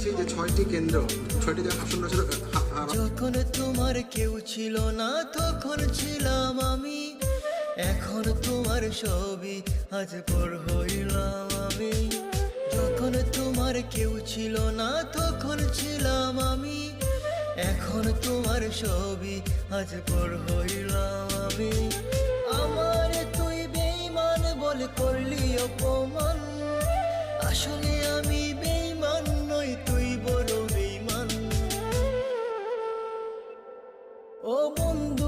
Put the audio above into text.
সেই যে 6টি কেন্দ্র, 6টি যে আসন ছিল। যখন তোমার কেউ ছিল না তখন ছিলাম আমি, এখন তোমার সবই আজ পর হইলাম আমি। যখন তোমার কেউ ছিল না তখন ছিলাম আমি, এখন তোমার সবই আজ পর হইলাম আমি। আমার তুই বেঈমান বলে করলি অপমান, আসলে আমি বেঈমান নই, তুই বড় বেঈমান। ও বন্ধু